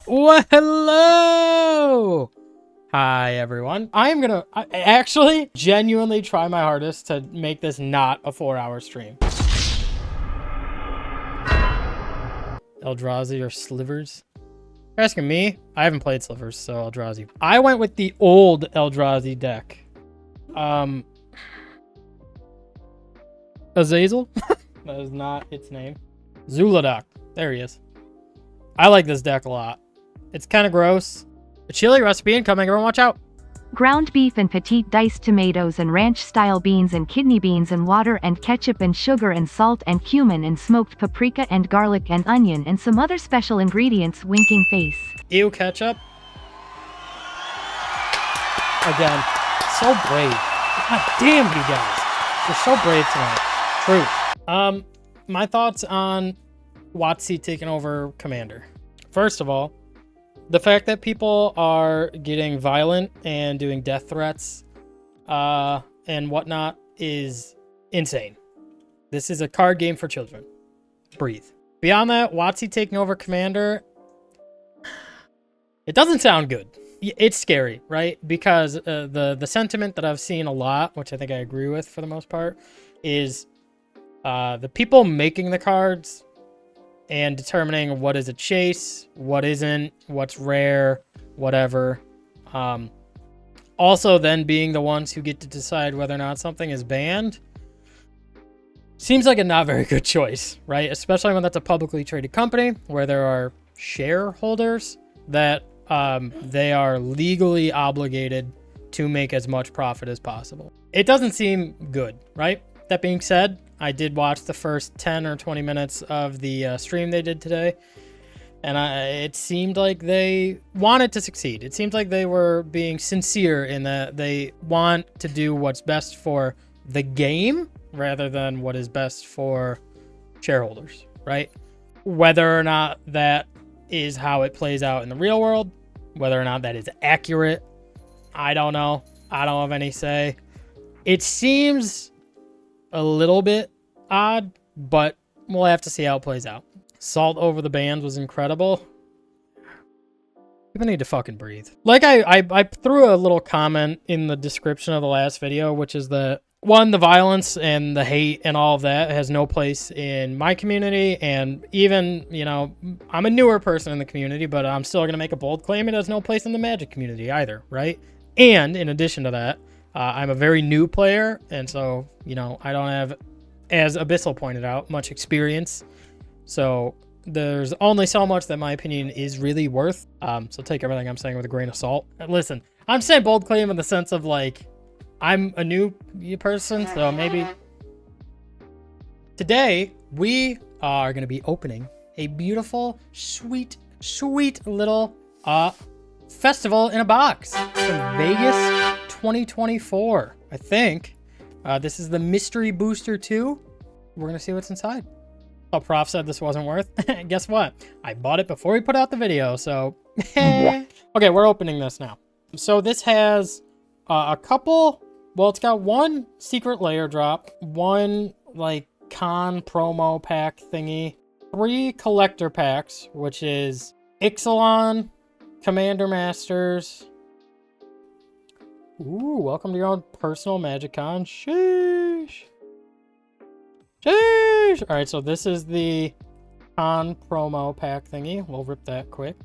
Well, hello! Hi, everyone. I am gonna actually genuinely try my hardest to make this not a 4-hour stream. Eldrazi or Slivers? You're asking me? I haven't played Slivers, so Eldrazi. I went with the old Eldrazi deck. Azazel? That is not its name. Zuladak. There he is. I like this deck a lot. It's kind of gross. A chili recipe incoming. Everyone watch out. Ground beef and petite diced tomatoes and ranch-style beans and kidney beans and water and ketchup and sugar and salt and cumin and smoked paprika and garlic and onion and some other special ingredients. Winking face. Ew, ketchup. Again, so brave. God damn you guys. You're so brave tonight. True. My thoughts on WotC taking over Commander. First of all, the fact that people are getting violent and doing death threats and whatnot is insane. This is a card game for children. Breathe. Beyond that, WotC taking over Commander, it doesn't sound good. It's scary, right? Because the sentiment that I've seen a lot, which I think I agree with for the most part, is the people making the cards and determining what is a chase, what isn't, what's rare, whatever. Also then being the ones who get to decide whether or not something is banned. Seems like a not very good choice, right? Especially when that's a publicly traded company where there are shareholders that they are legally obligated to make as much profit as possible. It doesn't seem good, right? That being said, I did watch the first 10 or 20 minutes of the stream they did today, and it seemed like they wanted to succeed. It seemed like they were being sincere in that they want to do what's best for the game rather than what is best for shareholders, right? Whether or not that is how it plays out in the real world, whether or not that is accurate, I don't know. I don't have any say. It seems a little bit odd, but we'll have to see how it plays out. Salt over the bans was incredible. People need to fucking breathe. Like I threw a little comment in the description of the last video, which is the violence and the hate and all of that has no place in my community. And even, you know, I'm a newer person in the community, but I'm still going to make a bold claim. It has no place in the Magic community either, right? And in addition to that, I'm a very new player, and so, you know, I don't have, as Abyssal pointed out, much experience. So there's only so much that my opinion is really worth. So take everything I'm saying with a grain of salt. And listen, I'm saying bold claim in the sense of, like, I'm a new person, so maybe today we are going to be opening a beautiful, sweet, sweet little festival in a box from Vegas 2024, I think. This is the Mystery Booster 2. We're going to see what's inside. Oh, Prof said this wasn't worth. Guess what? I bought it before we put out the video, so... Okay, we're opening this now. So this has a couple... Well, it's got one secret layer drop, one, like, con promo pack thingy, 3 collector packs, which is Ixalan, Commander Masters... Ooh, welcome to your own personal Magic Con. Sheesh. Sheesh. All right, so this is the con promo pack thingy. We'll rip that quick.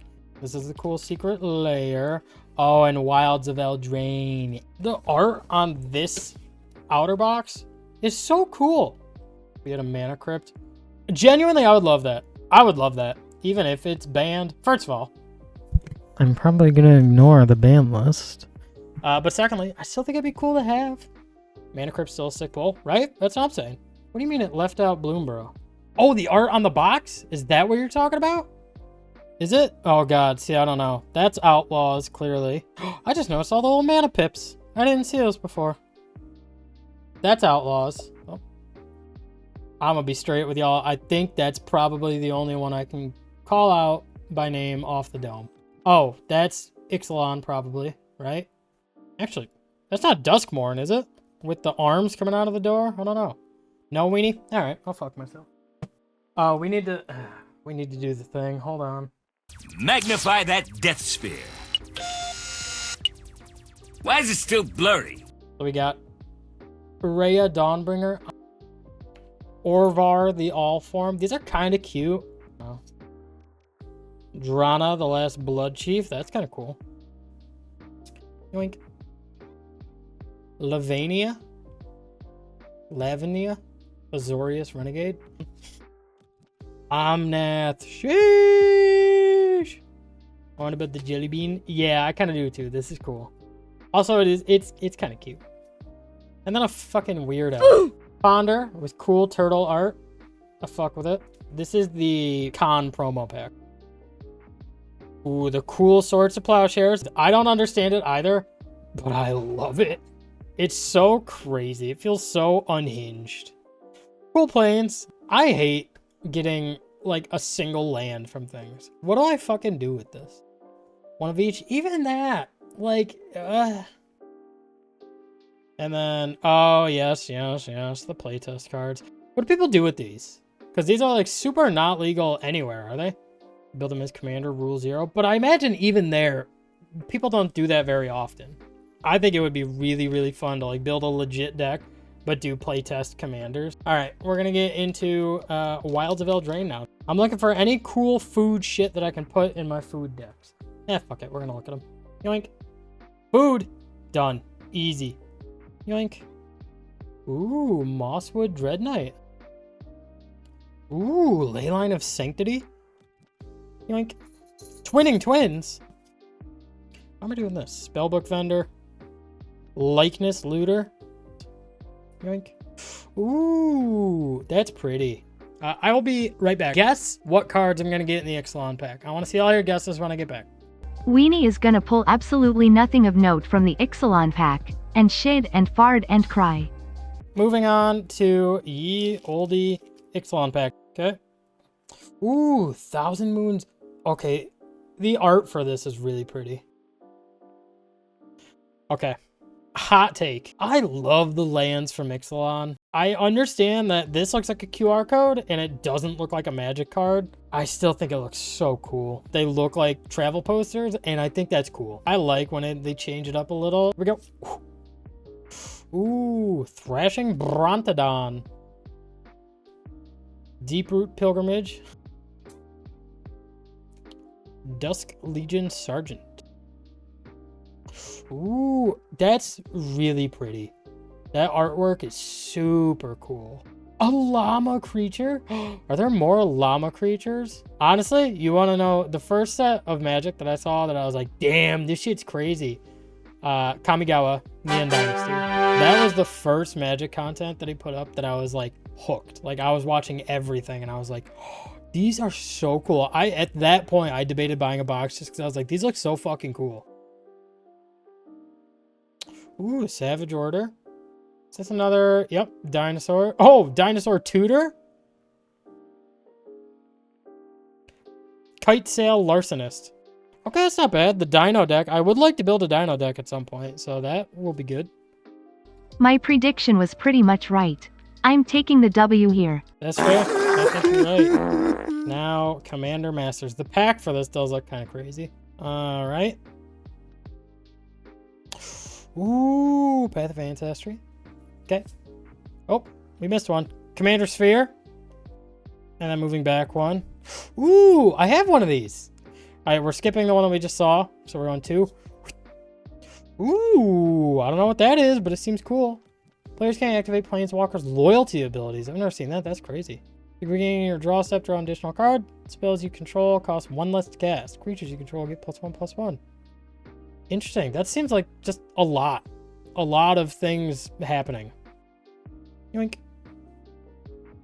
This is the cool secret layer. Oh, and Wilds of Eldraine. The art on this outer box is so cool. We had a Mana Crypt. Genuinely, I would love that. I would love that, even if it's banned. First of all, I'm probably going to ignore the ban list. But secondly, I still think it'd be cool to have. Mana Crypt's still a sick pull, right? That's what I'm saying. What do you mean it left out Bloomborough? Oh, the art on the box? Is that what you're talking about? Is it? Oh god, see, I don't know. That's Outlaws, clearly. I just noticed all the little mana pips. I didn't see those before. That's Outlaws. Oh. I'm gonna be straight with y'all. I think that's probably the only one I can call out by name off the dome. Oh, that's Ixalan probably, right? Actually, that's not Duskmorn, is it? With the arms coming out of the door? I don't know. No, weenie? Alright, I'll fuck myself. Oh, we need to do the thing. Hold on. Magnify that death sphere. Why is it still blurry? So we got Rhea Dawnbringer, Orvar the All Form. These are kind of cute. Oh. Drana the Last Blood Chief. That's kind of cool. Yoink. Lavania. Azorius Renegade. Omnath. Sheesh. I want to build the jelly bean. Yeah, I kind of do too. This is cool. Also, it's kind of cute. And then a fucking weirdo. Ponder with cool turtle art. I fuck with it. This is the con promo pack. Ooh, the cool Swords to Plowshares. I don't understand it either, but I love it. It's so crazy. It feels so unhinged. Cool planes. I hate getting like a single land from things. What do I fucking do with this? One of each? Even that. Like, And then, oh, yes, the playtest cards. What do people do with these? Because these are like super not legal anywhere, are they? Build them as commander, rule 0. But I imagine even there, people don't do that very often. I think it would be really, really fun to like build a legit deck, but do playtest commanders. All right, we're going to get into Wilds of Eldraine now. I'm looking for any cool food shit that I can put in my food decks. Fuck it. We're going to look at them. Yoink. Food. Done. Easy. Yoink. Ooh, Mosswood Dread Knight. Ooh, Leyline of Sanctity. Yoink. Twinning Twins. How am I doing this? Spellbook Vendor. Likeness Looter. Yoink. Ooh, that's pretty. I will be right back. Guess what cards I'm going to get in the Ixalan pack. I want to see all your guesses when I get back. Weenie is gonna pull absolutely nothing of note from the Ixalan pack, and shid and fard and cry. Moving on to ye oldie Ixalan pack. Okay. Ooh, Thousand Moons. Okay, the art for this is really pretty. Okay. Hot take. I love the lands from Ixalan. I understand that this looks like a QR code and it doesn't look like a Magic card. I still think it looks so cool. They look like travel posters and I think that's cool. I like when they change it up a little. Here we go. Ooh, Thrashing Brontodon. Deeproot Pilgrimage. Dusk Legion Sergeant. Ooh, that's really pretty. That artwork is super cool. A llama creature? Are there more llama creatures? Honestly, you want to know the first set of Magic that I saw that I was like, damn, this shit's crazy. Kamigawa, Neon Dynasty. That was the first Magic content that he put up that I was like hooked. Like I was watching everything and I was like, oh, these are so cool. At that point, I debated buying a box just because I was like, these look so fucking cool. Ooh, Savage Order. Is this another? Yep, Dinosaur. Oh, Dinosaur Tutor. Kite Sail Larcenist. Okay, that's not bad. The Dino deck. I would like to build a Dino deck at some point, so that will be good. My prediction was pretty much right. I'm taking the W here. That's fair. I think you're right. Now, Commander Masters. The pack for this does look kind of crazy. All right. Ooh, Path of Ancestry. Okay. Oh, we missed one. Commander Sphere. And then moving back one. Ooh, I have one of these. All right, we're skipping the one that we just saw. So we're on 2. Ooh, I don't know what that is, but it seems cool. Players can't activate Planeswalker's loyalty abilities. I've never seen that. That's crazy. You're regaining your draw step, draw an additional card. Spells you control cost 1 less to cast. Creatures you control get +1/+1. Interesting. That seems like just a lot. A lot of things happening. Yoink.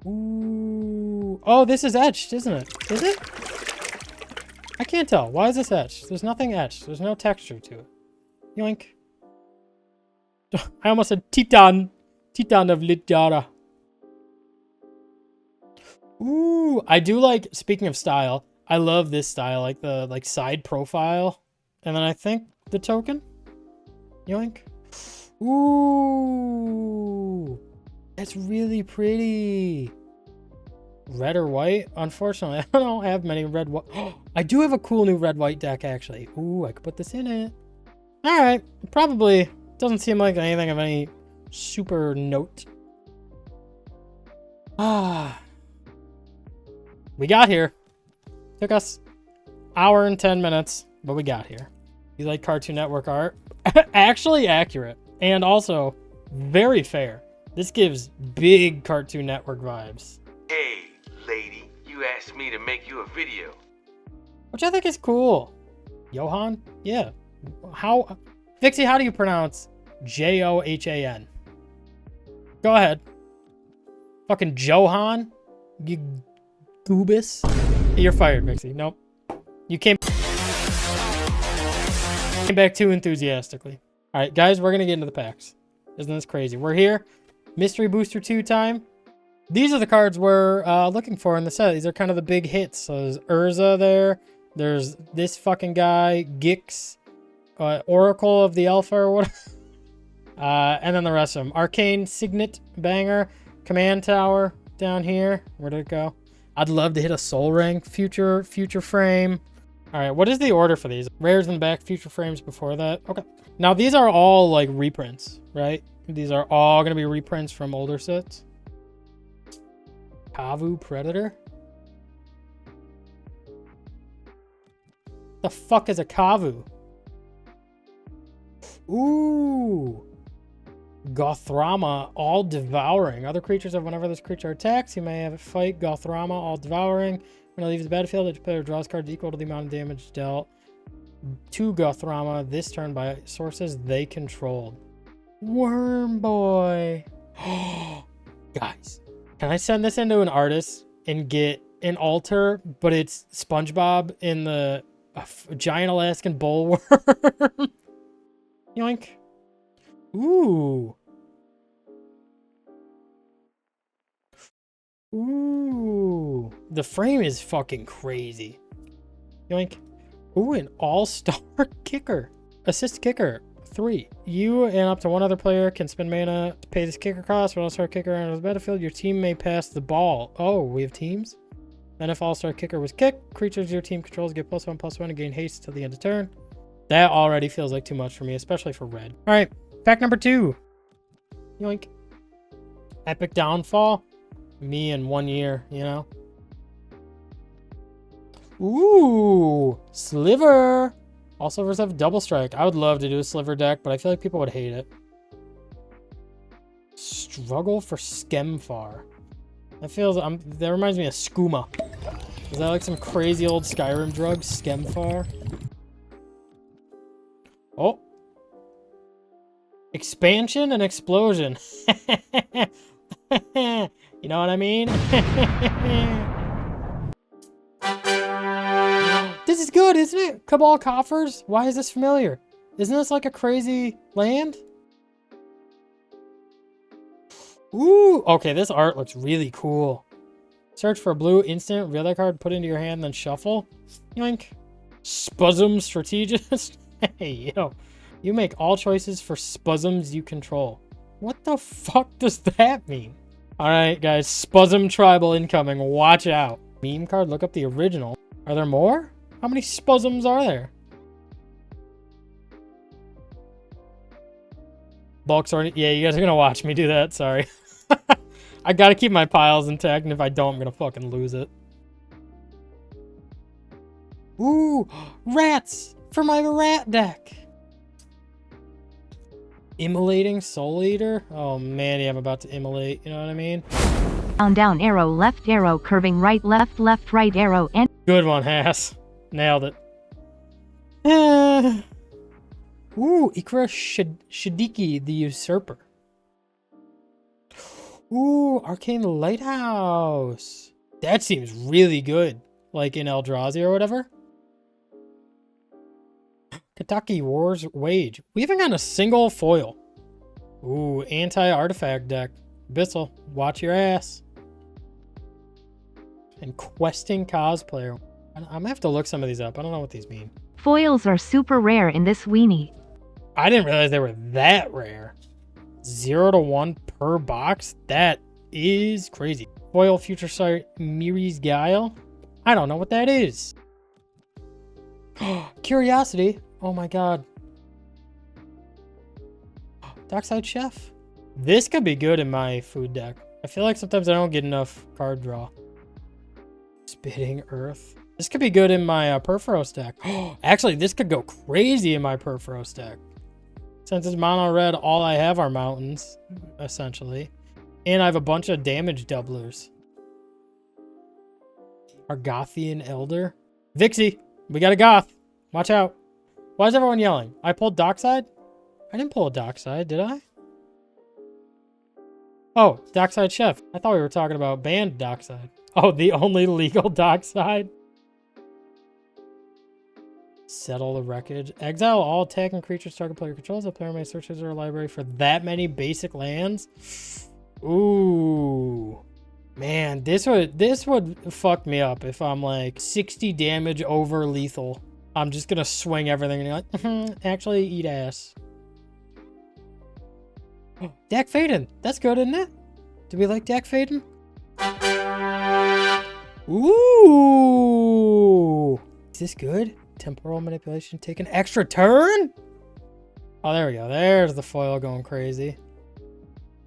Ooh. Oh, this is etched, isn't it? Is it? I can't tell. Why is this etched? There's nothing etched. There's no texture to it. Yoink. I almost said Titan. Titan of Littara. Ooh. I do like, speaking of style, I love this style. Like the side profile. And then I think the token. Yoink. Ooh. That's really pretty. Red or white? Unfortunately, I don't have many red white. I do have a cool new red white deck actually. Ooh, I could put this in it. All right, probably doesn't seem like anything of any super note. We got here. Took us hour and 10 minutes, but we got here. You like Cartoon Network art? Actually accurate and also very fair. This gives big Cartoon Network vibes. Hey, lady, you asked me to make you a video. Which I think is cool. Johan? Yeah. How? Vixie, how do you pronounce Johan? Go ahead. Fucking Johan? You goobus? You're fired, Vixie. Nope. You came back too enthusiastically. All right, guys, we're going to get into the packs. Isn't this crazy? We're here. Mystery Booster 2 time. These are the cards we're looking for in the set. These are kind of the big hits. So there's Urza there. There's this fucking guy, Gix, Oracle of the Alpha or whatever. And then the rest of them. Arcane Signet Banger. Command Tower down here. Where did it go? I'd love to hit a Soul Ring. Future Frame. All right, what is the order for these? Rares in the back, Future Frames before that. Okay. Now, these are all like reprints, right? These are all going to be reprints from older sets. Kavu Predator? The fuck is a Kavu? Ooh. Gothrama, All Devouring. Other creatures of whenever this creature attacks, you may have it fight Gothrama, All Devouring. When it leaves the battlefield, each player draws cards equal to the amount of damage dealt to Gothrama this turn by sources they controlled. Worm Boy. Guys, can I send this into an artist and get an altar, but it's SpongeBob in the giant Alaskan bullworm? Yoink. Ooh. Ooh. The frame is fucking crazy. Yoink. Ooh, an all-star kicker. Assist kicker. 3. You and up to one other player can spend mana to pay this kicker cost. When all-star kicker enters the battlefield, your team may pass the ball. Oh, we have teams? Then if all-star kicker was kicked, creatures your team controls get +1/+1 and gain haste till the end of turn. That already feels like too much for me, especially for red. All right, pack number 2. Yoink. Epic Downfall. Me in 1 year, you know? Ooh, Sliver. All silvers have double strike. I would love to do a Sliver deck, but I feel like people would hate it. Struggle for Skemfar. That reminds me of Skooma. Is that like some crazy old Skyrim drug? Skemfar. Oh. Expansion and Explosion. You know what I mean? This is good, isn't it? Cabal Coffers? Why is this familiar? Isn't this like a crazy land? Ooh, okay, this art looks really cool. Search for a blue instant, reveal that card, put it into your hand, then shuffle. Yoink. Spuzum Strategist. Hey, yo. You make all choices for spuzums you control. What the fuck does that mean? Alright, guys. Spuzum Tribal incoming. Watch out. Meme card, look up the original. Are there more? How many spuzums are there? Bulk sorting. Yeah, you guys are gonna watch me do that. Sorry. I gotta keep my piles intact, and if I don't, I'm gonna fucking lose it. Ooh, rats for my rat deck. Immolating Soul Eater? Oh man, yeah, I'm about to immolate. You know what I mean? Down arrow, left arrow, curving right, left, right arrow, and good one, Hass. Nailed it. Ooh, Ikra Shadiki the Usurper. Ooh, Arcane Lighthouse. That seems really good. Like in Eldrazi or whatever. Kataki Wars Wage. We haven't gotten a single foil. Ooh, anti-artifact deck. Bissell, watch your ass. And Questing Cosplayer. I'm gonna have to look some of these up. I don't know what these mean. foils are super rare in this weenie. I didn't realize they were that rare. 0 to 1 per box? That is crazy. Foil Future Sight Miri's Guile. I don't know what that is. Curiosity. Oh my god. Dockside Chef. This could be good in my food deck. I feel like sometimes I don't get enough card draw. Spitting Earth. This could be good in my Perforos deck. Actually, this could go crazy in my Perforos deck. Since it's mono red, all I have are mountains, essentially. And I have a bunch of damage doublers. Argothian Elder. Vixie, we got a Goth. Watch out. Why is everyone yelling? I pulled Dockside? I didn't pull a Dockside, did I? Oh, Dockside Chef. I thought we were talking about banned Dockside. Oh, the only legal Dockside. Settle the Wreckage. Exile all attacking creatures target player controls. The player may search his or her library for that many basic lands. Ooh. Man, this would fuck me up if I'm like 60 damage over lethal. I'm just gonna swing everything and you're like, actually eat ass. Dak Faden. That's good, isn't it? Do we like Dak Faden? Ooh. Is this good? Temporal manipulation. Take an extra turn? Oh, there we go. There's the foil going crazy.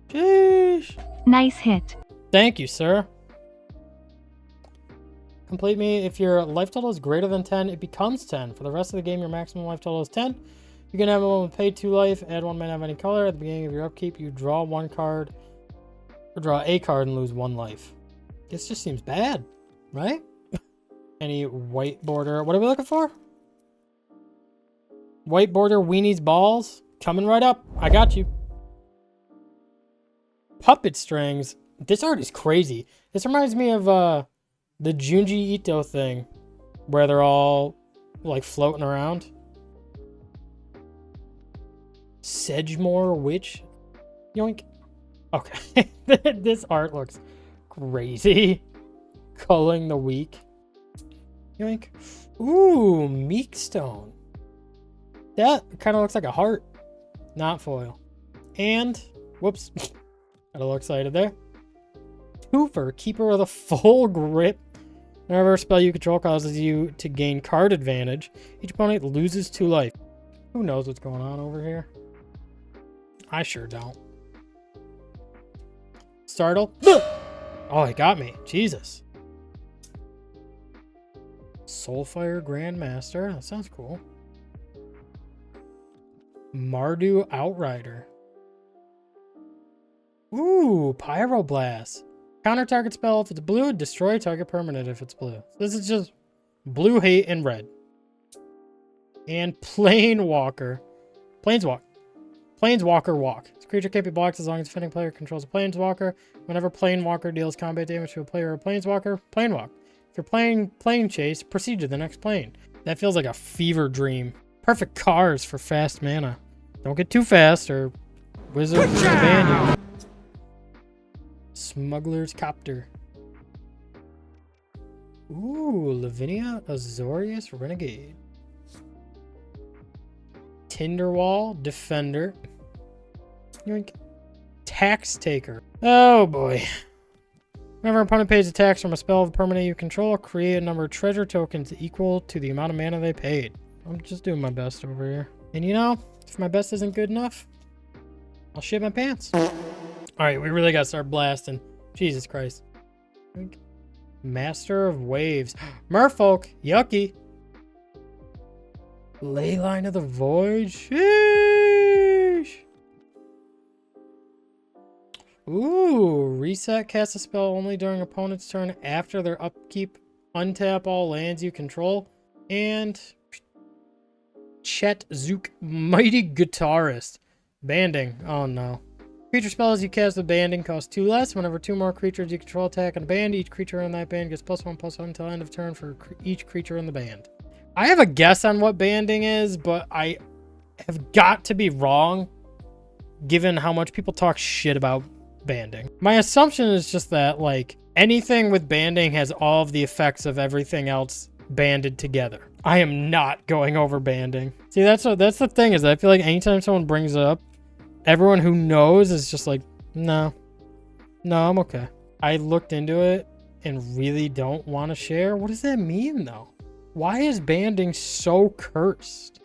Sheesh. Nice hit. Thank you, sir. Complete me. If your life total is greater than 10, it becomes 10. For the rest of the game, your maximum life total is 10. You can have one with pay 2 life, add 1 mana of any color. At the beginning of your upkeep, you draw 1 card, or draw a card and lose 1 life. This just seems bad, right? Any white border. What are we looking for? White border weenies balls. Coming right up. I got you. Puppet strings. This art is crazy. This reminds me of the Junji Ito thing, where they're all like floating around. Sedgemoor Witch. Yoink. Okay. This art looks crazy. Culling the Weak. Yoink. Ooh, Meekstone. That kind of looks like a heart. Not foil. And, whoops. Got a little excited there. Twofer, Keeper of the Full Grip. Whenever a spell you control causes you to gain card advantage, each opponent loses 2 life. Who knows what's going on over here? I sure don't. Startle. Oh, it got me. Jesus. Soulfire Grandmaster. That sounds cool. Mardu Outrider. Ooh, Pyroblast. Counter target spell if it's blue, destroy target permanent if it's blue. This is just blue hate and red. And Planewalker. Planeswalk. Planeswalker Walk. This creature can't be blocked as long as the defending player controls a Planeswalker. Whenever Planewalker deals combat damage to a player or a Planeswalker, Planewalk. If you're playing Plane Chase, proceed to the next plane. That feels like a fever dream. Perfect cars for fast mana. Don't get too fast or Wizards will ban you. Smuggler's Copter. Ooh, Lavinia Azorius Renegade. Tinderwall Defender. Yoink. Tax Taker. Oh boy. Whenever an opponent pays a tax from a spell of a permanent you control, create a number of treasure tokens equal to the amount of mana they paid. I'm just doing my best over here. And you know, if my best isn't good enough, I'll shit my pants. Alright, we really gotta start blasting. Jesus Christ. Master of Waves. Merfolk. Yucky. Leyline of the Void. Sheesh. Ooh. Reset. Cast a spell only during opponent's turn after their upkeep. Untap all lands you control. And Chet Zook. Mighty Guitarist. Banding. Oh no. Creature spells you cast with banding cost 2 less. Whenever 2 more creatures you control attack on a band, each creature in that band gets +1/+1 until end of turn for each creature in the band. I have a guess on what banding is, but I have got to be wrong given how much people talk shit about banding. My assumption is just that like anything with banding has all of the effects of everything else banded together. I am not going over banding. See, that's the thing is I feel like anytime someone brings it up, everyone who knows is just like, no, I'm okay. I looked into it and really don't want to share. What does that mean, though? Why is banding so cursed?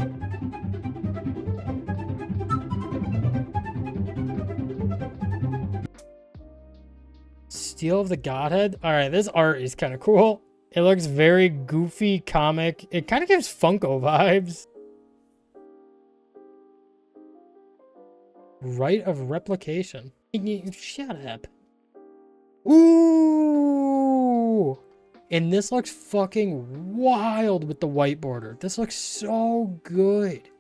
Steel of the Godhead. All right, this art is kind of cool. It looks very goofy, comic. It kind of gives Funko vibes. Right of replication. Shut up. Ooh! And this looks fucking wild with the white border. This looks so good.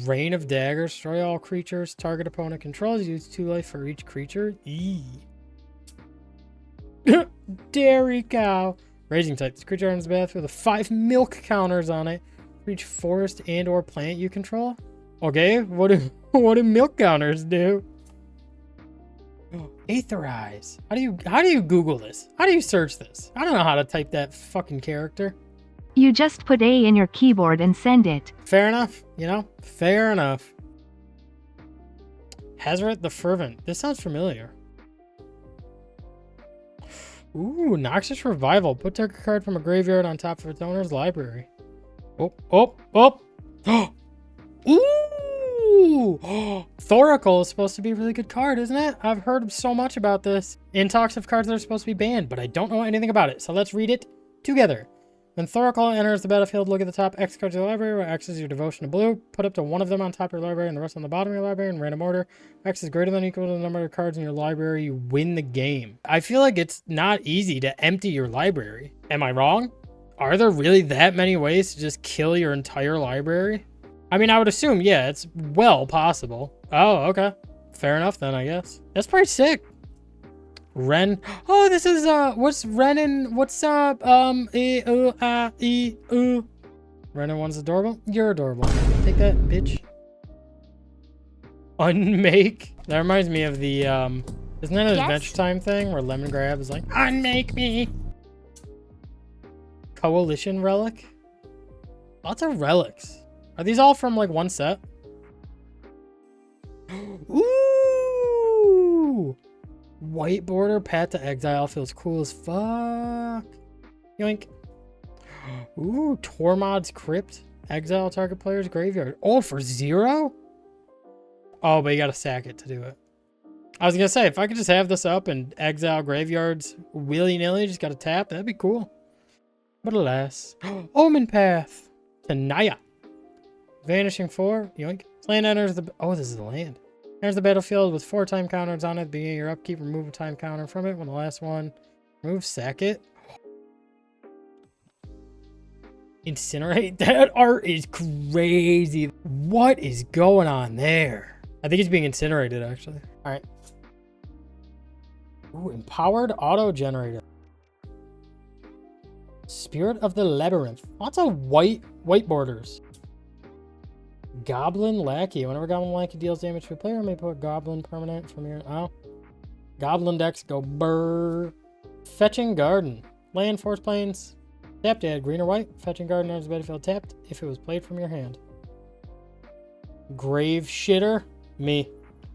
Rain of Daggers. Destroy all creatures. Target opponent controls. Use 2 life for each creature. Eee. Dairy cow. Raising type. This creature enters the battlefield with 5 milk counters on it for each forest and or plant you control. Okay, what do milk counters do? Aetherize. How do you Google this? How do you search this? I don't know how to type that fucking character. You just put A in your keyboard and send it. Fair enough, you know? Fair enough. Hazaret the Fervent. This sounds familiar. Ooh, Noxious Revival. Put target card from a graveyard on top of its owner's library. Oh, oh, oh. Ooh! Thoracle is supposed to be a really good card, isn't it? I've heard so much about this in talks of cards that are supposed to be banned, but I don't know anything about it. So let's read it together. When Thoracle enters the battlefield, look at the top X cards of your library, where X is your devotion to blue. Put up to 1 of them on top of your library and the rest on the bottom of your library in random order. X is greater than or equal to the number of cards in your library. You win the game. I feel like it's not easy to empty your library. Am I wrong? Are there really that many ways to just kill your entire library? I mean, I would assume, yeah, it's well possible. Oh, okay. Fair enough then, I guess. That's pretty sick. Ren. Oh, this is, what's Renin? What's up? Renin 1's adorable. You're adorable. Take that, bitch. Unmake. That reminds me of the, isn't that an Adventure Time thing where Lemon Grab is like, unmake me? Coalition Relic. Lots of relics. Are these all from like one set? Ooh! White border Path to Exile feels cool as fuck. Yoink. Ooh, Tormod's Crypt. Exile target player's graveyard. Oh, for 0? Oh, but you gotta sack it to do it. I was gonna say, if I could just have this up and exile graveyards willy-nilly, just gotta tap, that'd be cool. But alas. Omen Path. Tanaya. Vanishing 4. Yoink. Land enters the... Oh, this is the land. Enters the battlefield with 4 time counters on it. Beginning your upkeep, remove a time counter from it. When the last one, remove, sack it. Incinerate. That art is crazy. What is going on there? I think he's being incinerated, actually. All right. Ooh, empowered auto generator. Spirit of the Labyrinth. Lots of white borders. Goblin Lackey. Whenever Goblin Lackey deals damage to a player, may put Goblin permanent from your... Oh. Goblin decks go brrr. Fetching Garden. Land, force planes. Tap to add green or white. Fetching Garden enters the battlefield tapped if it was played from your hand. Grave Shitter. Me.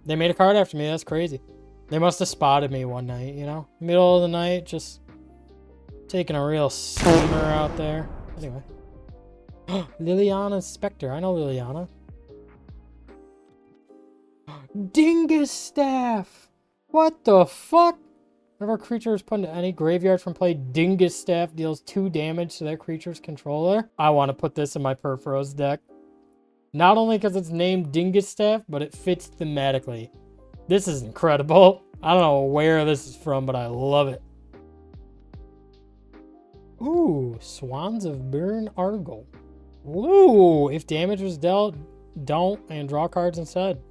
They made a card after me. That's crazy. They must have spotted me one night, you know? Middle of the night, just taking a real steamer out there. Anyway. Liliana's Spectre. I know Liliana. Dingus Staff. What the fuck? Whenever a creature is put into any graveyard from play, Dingus Staff deals 2 damage to that creature's controller. I want to put this in my Perforos deck. Not only because it's named Dingus Staff, but it fits thematically. This is incredible. I don't know where this is from, but I love it. Ooh, Swans of Burn Argyle. Ooh, if damage was dealt, don't, and draw cards instead.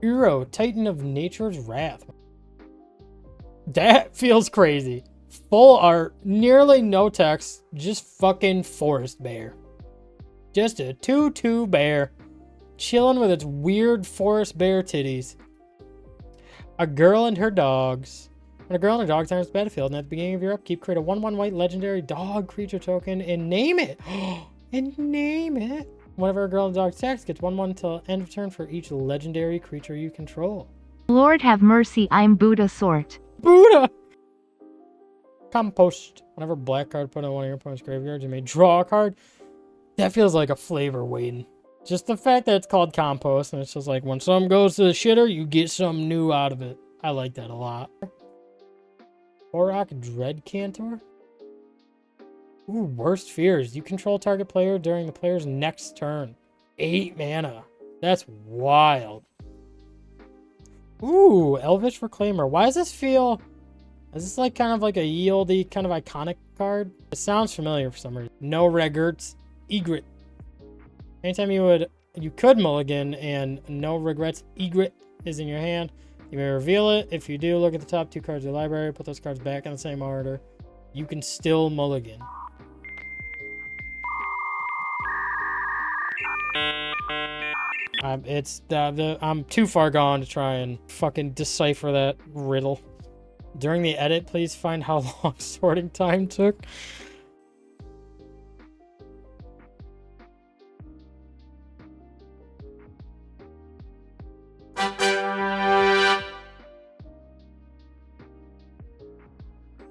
Uro, Titan of Nature's Wrath. That feels crazy. Full art, nearly no text, just fucking forest bear. Just a 2/2 bear. Chilling with its weird forest bear titties. A girl and her dogs. When a girl and her dogs enters the battlefield, and at the beginning of your upkeep, create a 1/1 white legendary dog creature token and name it. And name it. Whenever a girl and dog attacks, gets 1/1 till end of turn for each legendary creature you control. Lord have mercy, I'm Buddha sort. Buddha! Compost. Whenever black card put on one of your opponent's graveyards, you may draw a card. That feels like a flavor waiting. Just the fact that it's called compost, and it's just like when something goes to the shitter, you get something new out of it. I like that a lot. Korok Dread Cantor. Ooh, worst fears. You control target player during the player's next turn. 8 mana. That's wild. Ooh, Elvish Reclaimer. Why does this feel... Is this like kind of like a yieldy, kind of iconic card? It sounds familiar for some reason. No regrets. Egret. Anytime you could mulligan and no regrets, Egret is in your hand. You may reveal it. If you do, look at the top 2 cards of your library. Put those cards back in the same order. You can still mulligan. I'm too far gone to try and fucking decipher that riddle. During the edit, please find how long sorting time took.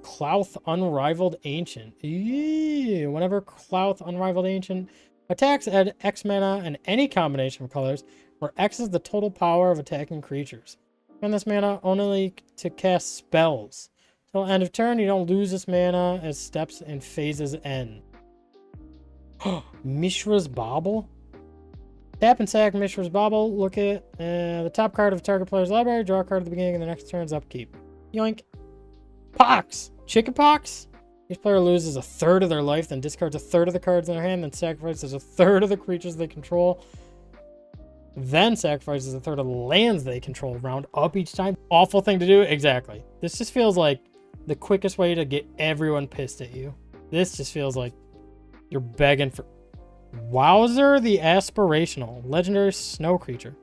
Clouth Unrivaled Ancient. Eee. Whenever Clouth Unrivaled Ancient attacks, add X mana and any combination of colors, where X is the total power of attacking creatures. Spend this mana only to cast spells. Till end of turn, you don't lose this mana as steps and phases end. Mishra's Bauble? Tap and sack Mishra's Bauble. Look at the top card of target player's library. Draw a card at the beginning of the next turn's upkeep. Yoink. Pox! Chicken Pox? Each player loses 1/3 of their life, then discards 1/3 of the cards in their hand, then sacrifices 1/3 of the creatures they control, then sacrifices 1/3 of the lands they control. Round up each time. Awful thing to do? Exactly. This just feels like the quickest way to get everyone pissed at you. This just feels like you're begging for... Wowzer the Aspirational. Legendary snow creature.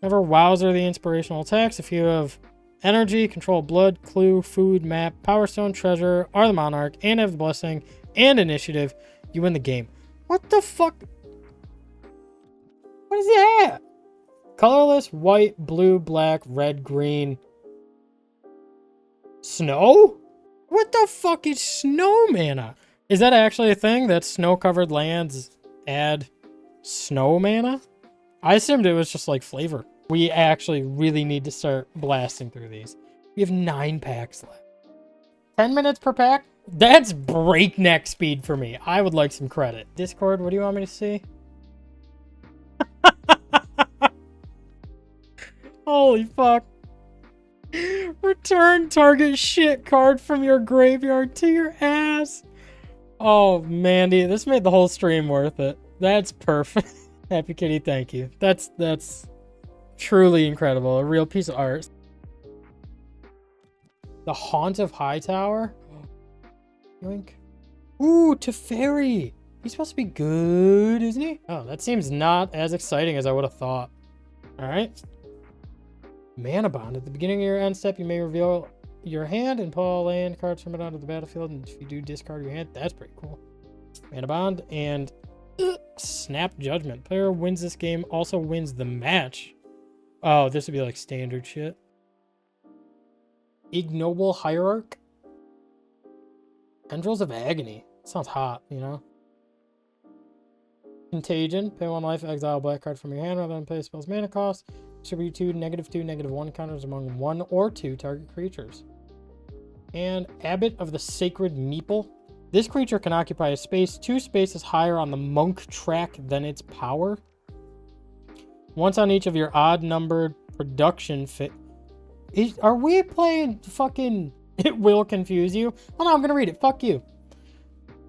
Whenever Wowzer the Inspirational attacks, if you have energy, control blood, clue, food, map, power stone, treasure, are the monarch, and have the blessing, and initiative, you win the game. What the fuck? What is that? Colorless, white, blue, black, red, green. Snow? What the fuck is snow mana? Is that actually a thing that snow-covered lands add snow mana? I assumed it was just like flavor. We actually really need to start blasting through these. We have 9 packs left. 10 minutes per pack? That's breakneck speed for me. I would like some credit. Discord, what do you want me to see? Holy fuck. Return target shit card from your graveyard to your ass. Oh, Mandy, this made the whole stream worth it. That's perfect. Happy Kitty, thank you. That's truly incredible. A real piece of art. The Haunt of Hightower. Yoink. Ooh, Teferi. He's supposed to be good, isn't he? Oh, that seems not as exciting as I would have thought. All right. Mana Bond. At the beginning of your end step, you may reveal your hand and pull land cards from it onto the battlefield. And if you do discard your hand, that's pretty cool. Mana Bond and Snap Judgment. Player wins this game also wins the match. Oh, this would be like standard shit. Ignoble Hierarch. Tendrils of Agony. Sounds hot, you know? Contagion. Pay 1 life, exile a black card from your hand rather than pay a spell's mana cost. Distribute 2, -2, -1 counters among 1 or 2 target creatures. And Abbot of the Sacred Meeple. This creature can occupy a space 2 spaces higher on the monk track than its power. Once on each of your odd-numbered production fit. Are we playing fucking... It will confuse you. Oh no, I'm gonna read it. Fuck you.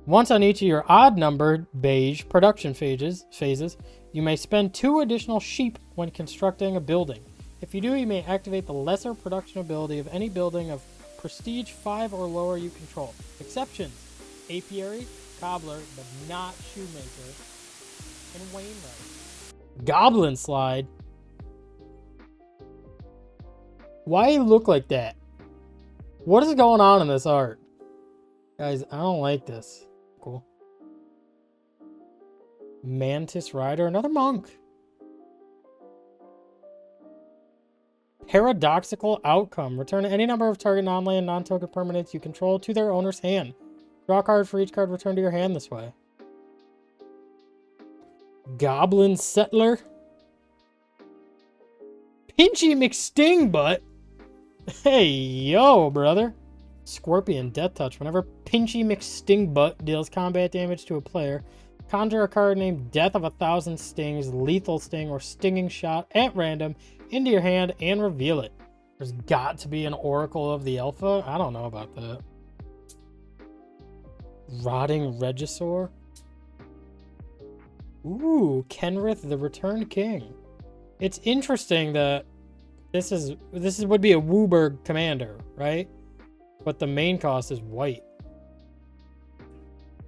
Once on each of your odd-numbered beige production phases, you may spend 2 additional sheep when constructing a building. If you do, you may activate the lesser production ability of any building of prestige 5 or lower you control. Exceptions: apiary, cobbler, but not shoemaker, and wainwright. Goblin Slide. Why do you look like that? What is going on in this art? Guys, I don't like this. Cool. Mantis Rider, another monk. Paradoxical Outcome. Return any number of target non-land, non-token permanents you control to their owner's hand. Draw a card for each card returned to your hand this way. Goblin Settler. Pinchy McStingbutt. Hey, yo, brother. Scorpion Death Touch. Whenever Pinchy McStingbutt deals combat damage to a player, conjure a card named Death of 1,000 Stings, Lethal Sting, or Stinging Shot at random into your hand and reveal it. There's got to be an Oracle of the Alpha. I don't know about that. Rotting Regisaur. Ooh, Kenrith the Returned King. It's interesting that this would be a Wooburg commander, right? But the main cost is white.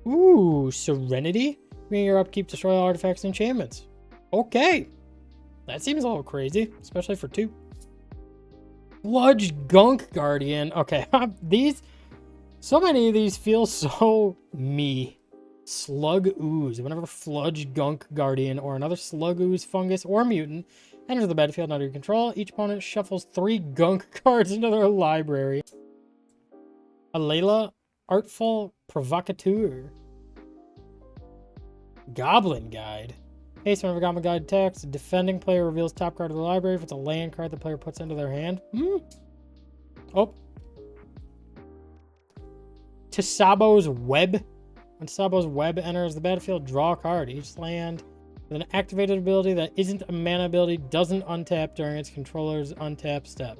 Ooh, Serenity. Being your upkeep, destroy all artifacts and enchantments. Okay. That seems a little crazy, especially for 2. Sludge Gunk Guardian. Okay, so many of these feel so me. Slug Ooze. Whenever Sludge Gunk Guardian or another Slug Ooze fungus or mutant enters the battlefield under your control, each opponent shuffles 3 gunk cards into their library. Alayla, Artful Provocateur. Goblin Guide. Hey, so whenever Goblin Guide attacks, the defending player reveals top card of the library if it's a land card the player puts into their hand. Oh. Tisabo's Web. When Tisabo's Web enters the battlefield, draw a card. Each land with an activated ability that isn't a mana ability doesn't untap during its controller's untap step.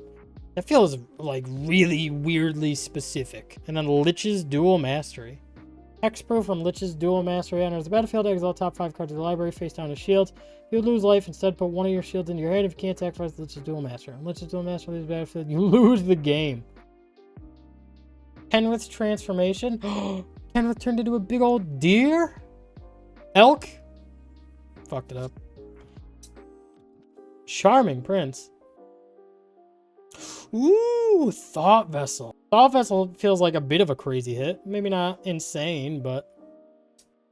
That feels like really weirdly specific. And then Lich's Dual Mastery. Hexproof when Lich's Dual Mastery enters the battlefield, exile top 5 cards of the library face down as shields. You would lose life. Instead, put one of your shields into your hand. If you can't sacrifice Lich's Dual Mastery. When Lich's Dual Mastery leaves the battlefield, you lose the game. Kenrith's Transformation. Kenrith turned into a big old deer? Elk? Fucked it up. Charming Prince. Ooh, Thought Vessel. Thought Vessel feels like a bit of a crazy hit. Maybe not insane, but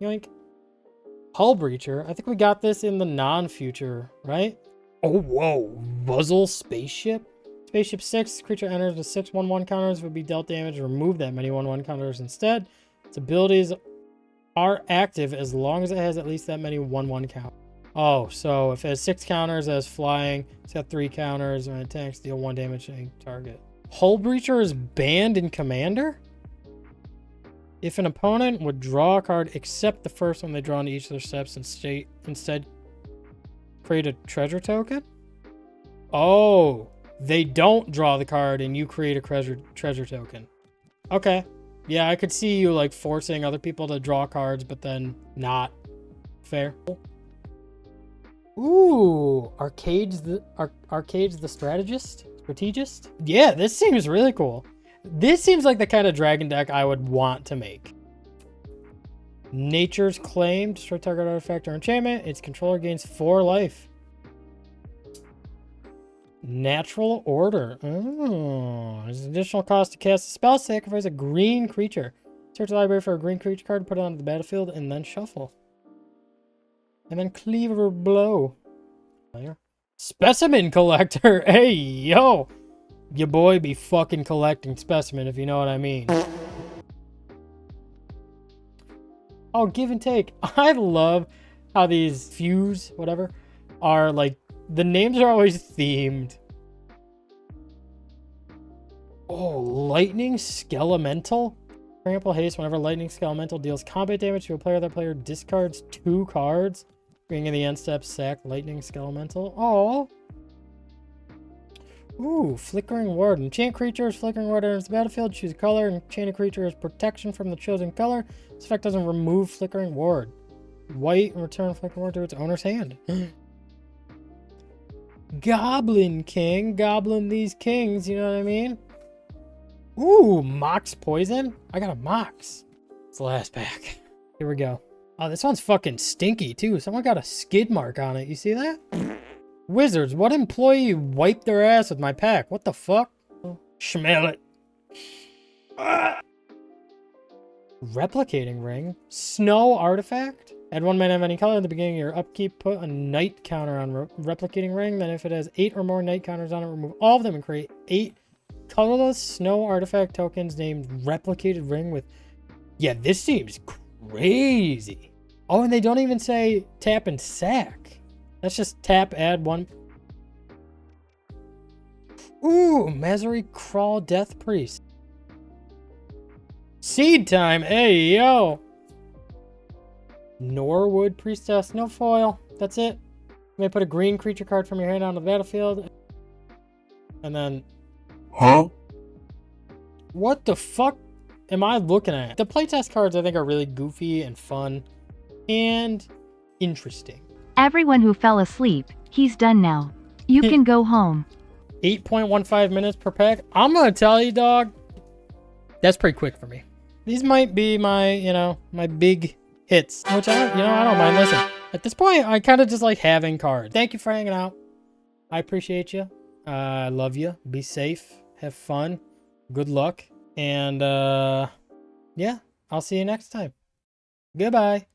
yoink. Hull Breacher. I think we got this in the non-future, right? Oh, whoa. Muzzle Spaceship? Spaceship 6. Creature enters with 6 1/1 counters. Would be dealt damage. Remove that many 1/1 counters instead. Its abilities are active as long as it has at least that many 1/1 counters. Oh, so if it has 6 counters, it has flying, it's got 3 counters, and it attacks, deal 1 damage to any target. Hull Breacher is banned in Commander? If an opponent would draw a card except the first one they draw into each of their steps and instead create a treasure token? Oh, they don't draw the card and you create a treasure token. Okay. Yeah, I could see you like forcing other people to draw cards, but then not. Fair. Ooh, Arcade's the strategist? Yeah, this seems really cool. This seems like the kind of dragon deck I would want to make. Nature's Claim. Destroy target artifact or enchantment. Its controller gains 4 life. Natural Order. Oh, there's an additional cost to cast a spell. Sacrifice a green creature. Search the library for a green creature card, put it onto the battlefield, and then shuffle. And then Cleaver Blow. Specimen Collector. Hey, yo. Your boy be fucking collecting specimen, if you know what I mean. Oh, Give and Take. I love how these fuse, whatever, are like, the names are always themed. Oh, Lightning Skelemental. Trample haste whenever Lightning Skelemental deals combat damage to a player. That player discards 2 cards. Bring in the end step, sack Lightning Skelemental. Oh. Ooh, Flickering Ward. Enchant creatures, Flickering Ward enters the battlefield. Choose a color. Enchanted creature has protection from the chosen color. This effect doesn't remove Flickering Ward. White and return Flickering Ward to its owner's hand. Goblin King. Goblin these kings, you know what I mean? Ooh, Mox Poison. I got a Mox. It's the last pack. Here we go. Oh, this one's fucking stinky too. Someone got a skid mark on it. You see that? Wizards, what employee wiped their ass with my pack? What the fuck? Smell it. Replicating ring. Snow artifact. Add 1 mana of any color at the beginning of your upkeep. Put a night counter on replicating ring. Then if it has 8 or more night counters on it, remove all of them and create 8 colorless snow artifact tokens named replicated ring with... Yeah, this seems crazy. Oh, and they don't even say tap and sack. That's just tap, add 1. Ooh, Mazery Crawl Death Priest. Seed time. Hey, yo. Norwood Priestess. No foil. That's it. You may put a green creature card from your hand onto the battlefield. And then... Huh? What the fuck am I looking at? The playtest cards I think are really goofy and fun. And interesting. Everyone who fell asleep, he's done now. You can go home. 8.15 minutes per pack. I'm gonna tell you, dog. That's pretty quick for me. These might be my, my big hits, which I don't mind. Listen, at this point, I kind of just like having cards. Thank you for hanging out. I appreciate you. I love you. Be safe. Have fun. Good luck. And yeah, I'll see you next time. Goodbye.